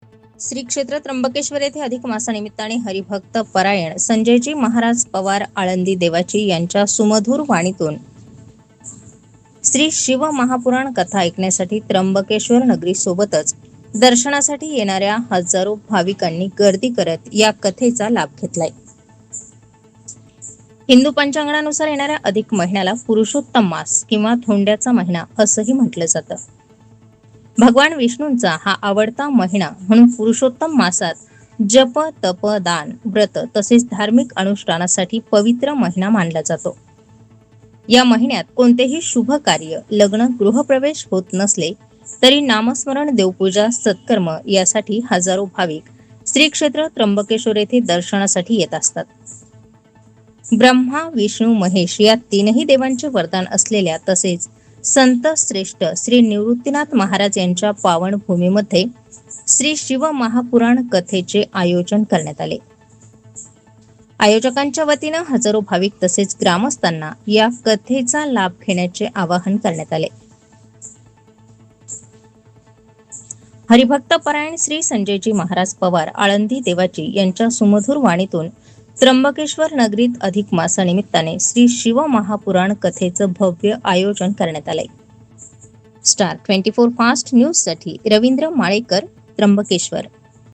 श्री क्षेत्र त्र्यंबकेश्वर येथे अधिक मासानिमित्ताने हरिभक्त परायण संजयजी महाराज पवार आळंदी देवाची यांच्या सुमधुर वाणीतून श्री शिव महापुराण कथा ऐकण्यासाठी त्र्यंबकेश्वर नगरी सोबतच दर्शनासाठी येणाऱ्या हजारो भाविकांनी गर्दी करत या कथेचा लाभ घेतलाय। हिंदू पंचांगानुसार येणाऱ्या अधिक महिन्याला पुरुषोत्तम मास किंवा धोंड्याचा महिना असंही म्हटलं जातं। भगवान विष्णूंचा हा आवडता महिना म्हणून पुरुषोत्तम मासात जप तप दान व्रत तसेच धार्मिक अनुष्ठानासाठी पवित्र महिना मानला जातो। या महिन्यात कोणतेही शुभ कार्य लग्न गृहप्रवेश होत नसले तरी नामस्मरण देवपूजा सत्कर्म यासाठी हजारो भाविक श्री क्षेत्र त्र्यंबकेश्वर येथे दर्शनासाठी येत असतात। ब्रह्मा विष्णू महेश या तीनही देवांचे वरदान असलेल्या तसेच संत श्रेष्ठ श्री निवृत्तीनाथ महाराज यांच्या पावन भूमीमध्ये श्री शिव महापुराण कथेचे आयोजन करण्यात आले। आयोजकांच्या वतीनं हजारो भाविक तसेच ग्रामस्थांना या कथेचा लाभ घेण्याचे आवाहन करण्यात आले। हरिभक्त परायण श्री संजयजी महाराज पवार आळंदी देवाची यांच्या सुमधुर वाणीतून त्र्यंबकेश्वर नगरीत अधिक मासानिमित्ताने श्री शिव महापुराण कथेचं भव्य आयोजन करण्यात आले। स्टार 24 फास्ट न्यूज साठी रवींद्र माळेकर, त्र्यंबकेश्वर।